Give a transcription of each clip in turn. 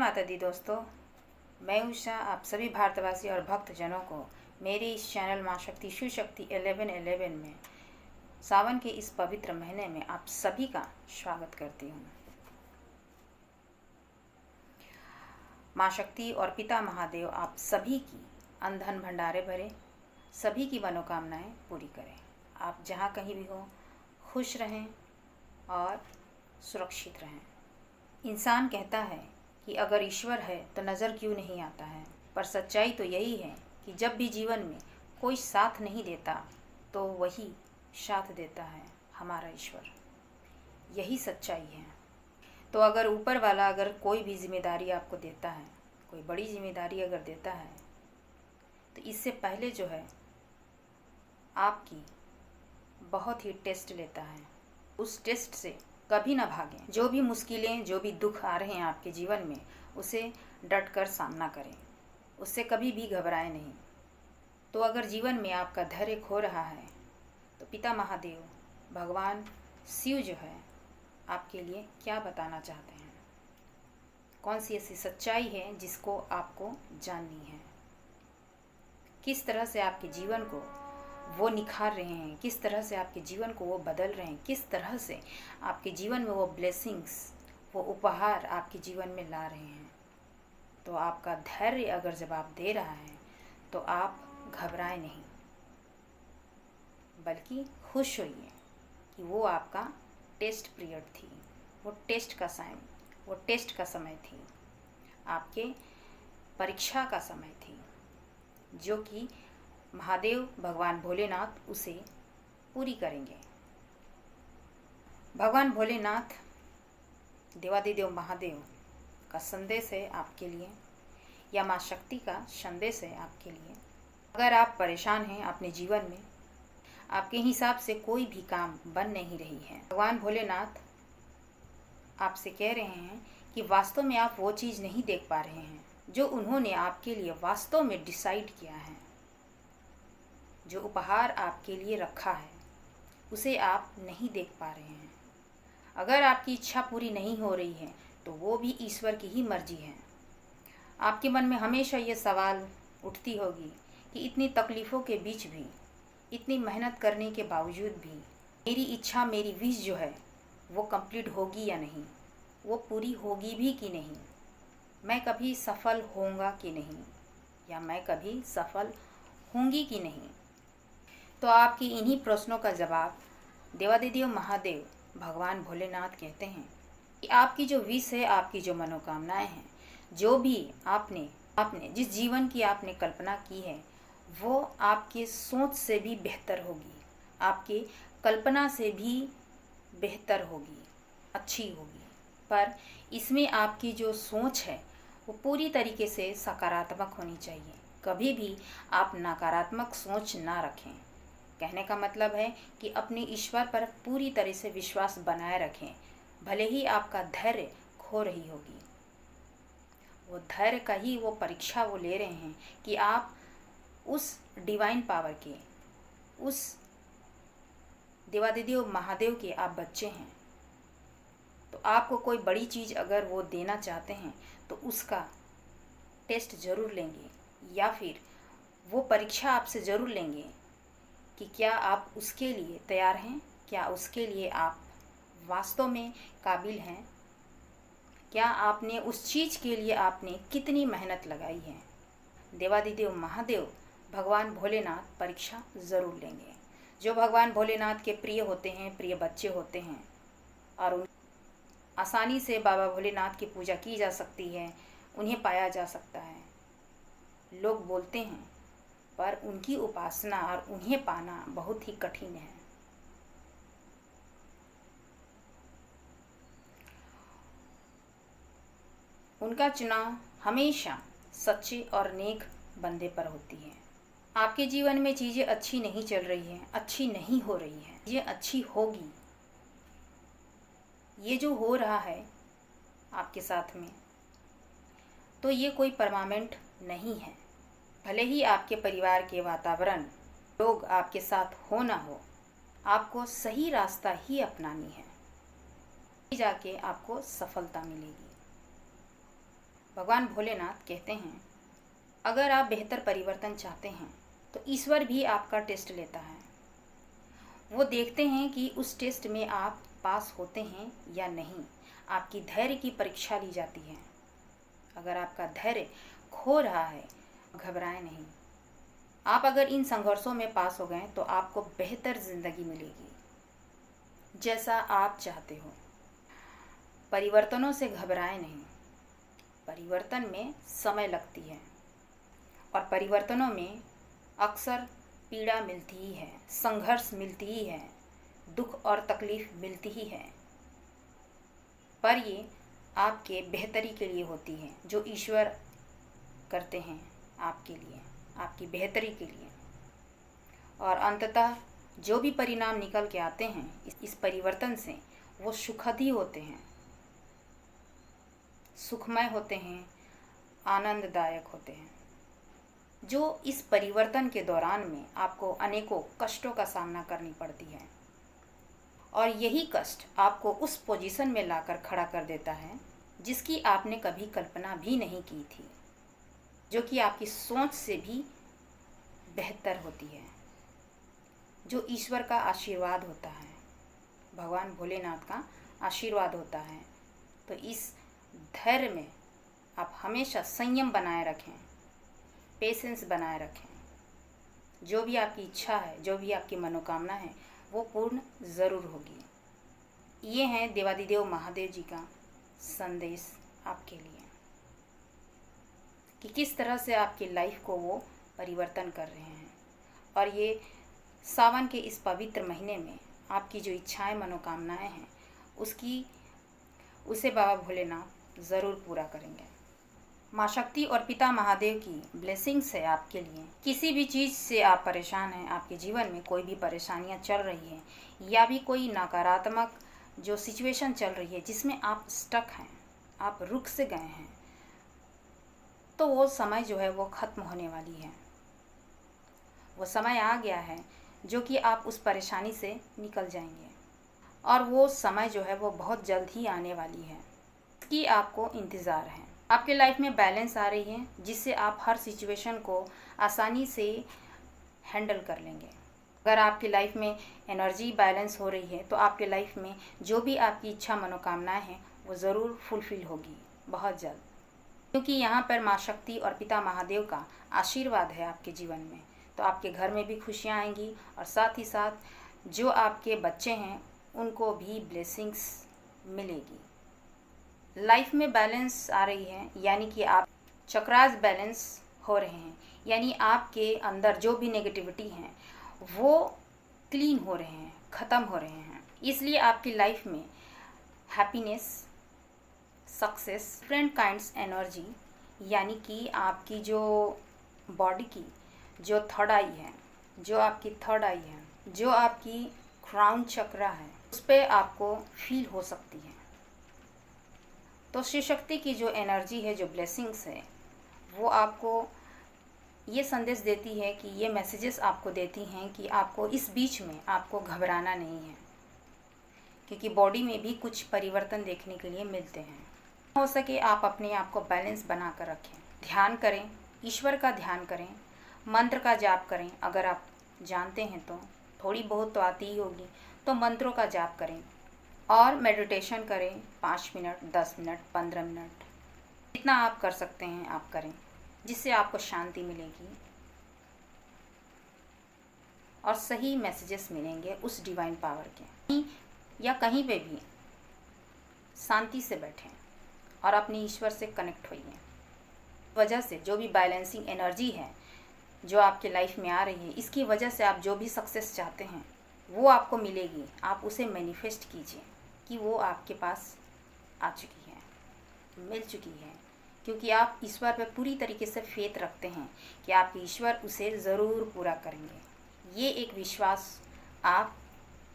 माता दी दोस्तों, मैं उषा आप सभी भारतवासी और भक्तजनों को मेरे इस चैनल माँ शक्ति शिव शक्ति 1111 में सावन के इस पवित्र महीने में आप सभी का स्वागत करती हूँ। माँ शक्ति और पिता महादेव आप सभी की अनधन भंडारे भरे, सभी की मनोकामनाएं पूरी करें। आप जहाँ कहीं भी हो खुश रहें और सुरक्षित रहें। इंसान कहता है कि अगर ईश्वर है तो नज़र क्यों नहीं आता है, पर सच्चाई तो यही है कि जब भी जीवन में कोई साथ नहीं देता तो वही साथ देता है हमारा ईश्वर। यही सच्चाई है। तो अगर ऊपर वाला अगर कोई भी जिम्मेदारी आपको देता है, कोई बड़ी जिम्मेदारी अगर देता है, तो इससे पहले जो है आपकी बहुत ही टेस्ट लेता है। उस टेस्ट से कभी ना भागें। जो भी मुश्किलें, जो भी दुख आ रहे हैं आपके जीवन में, उसे डट कर सामना करें, उससे कभी भी घबराएं नहीं। तो अगर जीवन में आपका धैर्य खो रहा है तो पिता महादेव भगवान शिव जो है आपके लिए क्या बताना चाहते हैं, कौन सी ऐसी सच्चाई है जिसको आपको जाननी है, किस तरह से आपके जीवन को वो निखार रहे हैं, किस तरह से आपके जीवन को वो बदल रहे हैं, किस तरह से आपके जीवन में वो ब्लेसिंग्स, वो उपहार आपके जीवन में ला रहे हैं। तो आपका धैर्य अगर जवाब दे रहा है तो आप घबराएं नहीं, बल्कि खुश होइए कि वो आपका टेस्ट पीरियड थी, वो टेस्ट का समय थी, आपके परीक्षा का समय थी, जो कि महादेव भगवान भोलेनाथ उसे पूरी करेंगे। भगवान भोलेनाथ देवादिदेव महादेव का संदेश है आपके लिए, या माँ शक्ति का संदेश है आपके लिए। अगर आप परेशान हैं अपने जीवन में, आपके हिसाब से कोई भी काम बन नहीं रही है, भगवान भोलेनाथ आपसे कह रहे हैं कि वास्तव में आप वो चीज़ नहीं देख पा रहे हैं जो उन्होंने आपके लिए वास्तव में डिसाइड किया है। जो उपहार आपके लिए रखा है उसे आप नहीं देख पा रहे हैं। अगर आपकी इच्छा पूरी नहीं हो रही है तो वो भी ईश्वर की ही मर्जी है। आपके मन में हमेशा ये सवाल उठती होगी कि इतनी तकलीफ़ों के बीच भी, इतनी मेहनत करने के बावजूद भी मेरी इच्छा, मेरी विश जो है वो कंप्लीट होगी या नहीं, वो पूरी होगी भी कि नहीं, मैं कभी सफल होऊंगा कि नहीं, या मैं कभी सफल होंगी कि नहीं। तो आपकी इन्हीं प्रश्नों का जवाब देवादिदेव महादेव भगवान भोलेनाथ कहते हैं कि आपकी जो विश है, आपकी जो मनोकामनाएं हैं, जो भी आपने जिस जीवन की आपने कल्पना की है, वो आपके सोच से भी बेहतर होगी, आपके कल्पना से भी बेहतर होगी, अच्छी होगी। पर इसमें आपकी जो सोच है वो पूरी तरीके से सकारात्मक होनी चाहिए। कभी भी आप नकारात्मक सोच ना रखें। कहने का मतलब है कि अपने ईश्वर पर पूरी तरह से विश्वास बनाए रखें। भले ही आपका धैर्य खो रही होगी, वो धैर्य का ही वो परीक्षा वो ले रहे हैं कि आप उस डिवाइन पावर के, उस देवादिदेव महादेव के आप बच्चे हैं। तो आपको कोई बड़ी चीज़ अगर वो देना चाहते हैं तो उसका टेस्ट ज़रूर लेंगे, या फिर वो परीक्षा आपसे ज़रूर लेंगे कि क्या आप उसके लिए तैयार हैं, क्या उसके लिए आप वास्तव में काबिल हैं, क्या आपने उस चीज़ के लिए आपने कितनी मेहनत लगाई है। देवादिदेव महादेव भगवान भोलेनाथ परीक्षा ज़रूर लेंगे। जो भगवान भोलेनाथ के प्रिय होते हैं, प्रिय बच्चे होते हैं, और उन आसानी से बाबा भोलेनाथ की पूजा की जा सकती है, उन्हें पाया जा सकता है। लोग बोलते हैं, पर उनकी उपासना और उन्हें पाना बहुत ही कठिन है। उनका चुनाव हमेशा सच्चे और नेक बंदे पर होती है। आपके जीवन में चीज़ें अच्छी नहीं चल रही हैं, अच्छी नहीं हो रही हैं, ये अच्छी होगी। ये जो हो रहा है आपके साथ में, तो ये कोई परमानेंट नहीं है। भले ही आपके परिवार के वातावरण, लोग आपके साथ हो ना हो, आपको सही रास्ता ही अपनानी है, जाके आपको सफलता मिलेगी। भगवान भोलेनाथ कहते हैं, अगर आप बेहतर परिवर्तन चाहते हैं तो ईश्वर भी आपका टेस्ट लेता है। वो देखते हैं कि उस टेस्ट में आप पास होते हैं या नहीं। आपकी धैर्य की परीक्षा ली जाती है। अगर आपका धैर्य खो रहा है, घबराएं नहीं। आप अगर इन संघर्षों में पास हो गए तो आपको बेहतर जिंदगी मिलेगी, जैसा आप चाहते हो। परिवर्तनों से घबराएं नहीं। परिवर्तन में समय लगती है और परिवर्तनों में अक्सर पीड़ा मिलती ही है, संघर्ष मिलती ही है, दुख और तकलीफ मिलती ही है, पर ये आपके बेहतरी के लिए होती है, जो ईश्वर करते हैं आपके लिए, आपकी बेहतरी के लिए। और अंततः जो भी परिणाम निकल के आते हैं इस परिवर्तन से, वो सुखद ही होते हैं, सुखमय होते हैं, आनंददायक होते हैं। जो इस परिवर्तन के दौरान में आपको अनेकों कष्टों का सामना करनी पड़ती है, और यही कष्ट आपको उस पोजीशन में लाकर खड़ा कर देता है जिसकी आपने कभी कल्पना भी नहीं की थी, जो कि आपकी सोच से भी बेहतर होती है, जो ईश्वर का आशीर्वाद होता है, भगवान भोलेनाथ का आशीर्वाद होता है। तो इस धैर्य में आप हमेशा संयम बनाए रखें, पेशेंस बनाए रखें। जो भी आपकी इच्छा है, जो भी आपकी मनोकामना है, वो पूर्ण ज़रूर होगी। ये हैं देवादिदेव महादेव जी का संदेश आपके लिए कि किस तरह से आपकी लाइफ को वो परिवर्तन कर रहे हैं। और ये सावन के इस पवित्र महीने में आपकी जो इच्छाएं, मनोकामनाएं हैं, उसे बाबा भोलेनाथ ज़रूर पूरा करेंगे। माँ शक्ति और पिता महादेव की ब्लेसिंग्स है आपके लिए। किसी भी चीज़ से आप परेशान हैं, आपके जीवन में कोई भी परेशानियां चल रही हैं, या भी कोई नकारात्मक जो सिचुएशन चल रही है जिसमें आप स्टक हैं, आप रुक से गए हैं, तो वो समय जो है वो ख़त्म होने वाली है। वो समय आ गया है जो कि आप उस परेशानी से निकल जाएंगे, और वो समय जो है वो बहुत जल्द ही आने वाली है, इसकी आपको इंतज़ार है। आपके लाइफ में बैलेंस आ रही है, जिससे आप हर सिचुएशन को आसानी से हैंडल कर लेंगे। अगर आपकी लाइफ में एनर्जी बैलेंस हो रही है तो आपके लाइफ में जो भी आपकी इच्छा, मनोकामनाएं हैं, वो ज़रूर फुलफ़िल होगी बहुत जल्द, क्योंकि यहाँ पर माँ शक्ति और पिता महादेव का आशीर्वाद है आपके जीवन में। तो आपके घर में भी खुशियाँ आएंगी, और साथ ही साथ जो आपके बच्चे हैं उनको भी ब्लेसिंग्स मिलेगी। लाइफ में बैलेंस आ रही है, यानी कि आप चक्रास बैलेंस हो रहे हैं, यानी आपके अंदर जो भी नेगेटिविटी हैं वो क्लीन हो रहे हैं, ख़त्म हो रहे हैं। इसलिए आपकी लाइफ में happiness, success, different kinds energy, यानी कि आपकी जो बॉडी की जो थर्ड आई है, जो आपकी थर्ड आई है, जो आपकी क्राउन चक्रा है, उस पर आपको फील हो सकती है। तो शिव शक्ति की जो एनर्जी है, जो ब्लेसिंग्स है, वो आपको ये संदेश देती है कि ये मैसेजेस आपको देती हैं कि आपको इस बीच में आपको घबराना नहीं है, क्योंकि बॉडी में भी कुछ परिवर्तन देखने के लिए मिलते हैं। हो सके आप अपने आप को बैलेंस बना कर रखें। ध्यान करें, ईश्वर का ध्यान करें, मंत्र का जाप करें। अगर आप जानते हैं तो थोड़ी बहुत तो आती ही होगी, तो मंत्रों का जाप करें और मेडिटेशन करें। 5 मिनट, 10 मिनट, 15 मिनट, जितना आप कर सकते हैं आप करें, जिससे आपको शांति मिलेगी और सही मैसेजेस मिलेंगे उस डिवाइन पावर के। या कहीं पे भी शांति से बैठें और अपने ईश्वर से कनेक्ट होइए। वजह से जो भी बैलेंसिंग एनर्जी है जो आपके लाइफ में आ रही है, इसकी वजह से आप जो भी सक्सेस चाहते हैं वो आपको मिलेगी। आप उसे मैनिफेस्ट कीजिए कि वो आपके पास आ चुकी है, मिल चुकी है, क्योंकि आप ईश्वर पर पूरी तरीके से फेथ रखते हैं कि आपके ईश्वर उसे ज़रूर पूरा करेंगे। ये एक विश्वास आप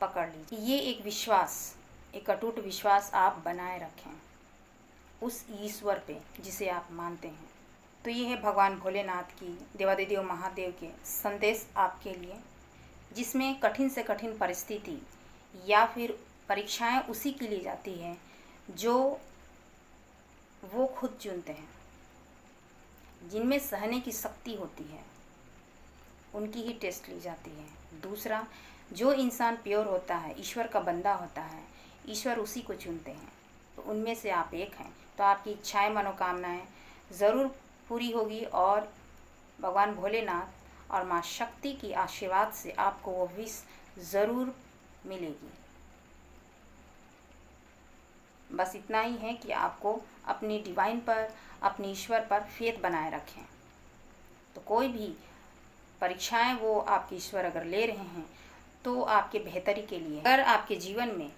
पकड़ लीजिए, ये एक विश्वास, एक अटूट विश्वास आप बनाए रखें उस ईश्वर पे जिसे आप मानते हैं। तो ये है भगवान भोलेनाथ की, देवादिदेव महादेव के संदेश आपके लिए, जिसमें कठिन से कठिन परिस्थिति या फिर परीक्षाएं उसी की ली जाती है जो वो खुद चुनते हैं। जिनमें सहने की शक्ति होती है उनकी ही टेस्ट ली जाती है। दूसरा, जो इंसान प्योर होता है, ईश्वर का बंदा होता है, ईश्वर उसी को चुनते हैं, तो उनमें से आप एक हैं। तो आपकी इच्छाएं, मनोकामनाएं ज़रूर पूरी होगी और भगवान भोलेनाथ और माँ शक्ति की आशीर्वाद से आपको वो विश ज़रूर मिलेगी। बस इतना ही है कि आपको अपनी डिवाइन पर, अपनी ईश्वर पर फेथ बनाए रखें। तो कोई भी परीक्षाएं वो आपके ईश्वर अगर ले रहे हैं तो आपके बेहतरी के लिए। अगर आपके जीवन में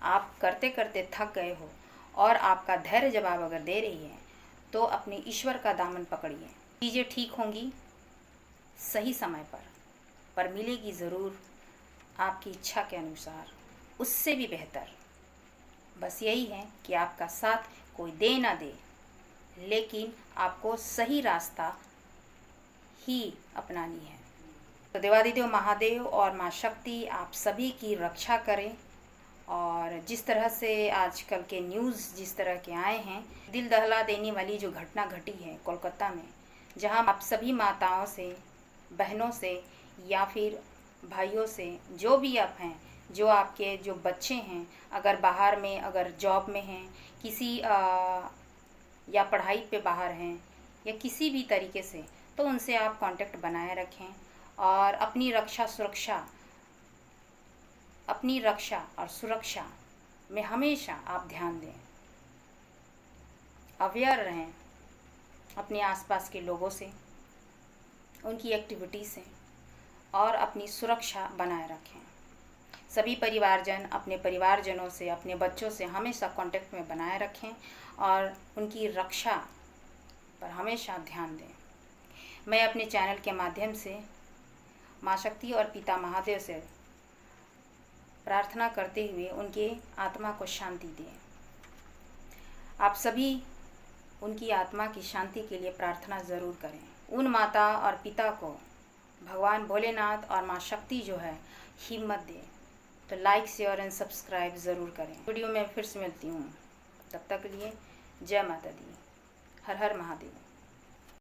आप करते करते थक गए हो और आपका धैर्य जवाब अगर दे रही है तो अपने ईश्वर का दामन पकड़िए। चीज़ें ठीक होंगी सही समय पर मिलेगी ज़रूर आपकी इच्छा के अनुसार, उससे भी बेहतर। बस यही है कि आपका साथ कोई दे ना दे, लेकिन आपको सही रास्ता ही अपनानी है। तो देवादिदेव महादेव और माँ शक्ति आप सभी की रक्षा करें। और जिस तरह से आजकल के न्यूज़ जिस तरह के आए हैं, दिल दहला देने वाली जो घटना घटी है कोलकाता में, जहां आप सभी माताओं से, बहनों से या फिर भाइयों से, जो भी आप हैं, जो आपके जो बच्चे हैं, अगर बाहर में, अगर जॉब में हैं, किसी या पढ़ाई पे बाहर हैं या किसी भी तरीके से, तो उनसे आप कांटेक्ट बनाए रखें और अपनी रक्षा और सुरक्षा में हमेशा आप ध्यान दें। अवेयर रहें अपने आसपास के लोगों से, उनकी एक्टिविटी से, और अपनी सुरक्षा बनाए रखें। सभी परिवारजन अपने परिवारजनों से, अपने बच्चों से हमेशा कांटेक्ट में बनाए रखें और उनकी रक्षा पर हमेशा ध्यान दें। मैं अपने चैनल के माध्यम से माँ शक्ति और पिता महादेव से प्रार्थना करते हुए उनके आत्मा को शांति दें। आप सभी उनकी आत्मा की शांति के लिए प्रार्थना ज़रूर करें। उन माता और पिता को भगवान भोलेनाथ और माँ शक्ति जो है हिम्मत दें। तो लाइक, शेयर एंड सब्सक्राइब ज़रूर करें। वीडियो में फिर से मिलती हूँ, तब तक के लिए जय माता दी। हर हर महादेव।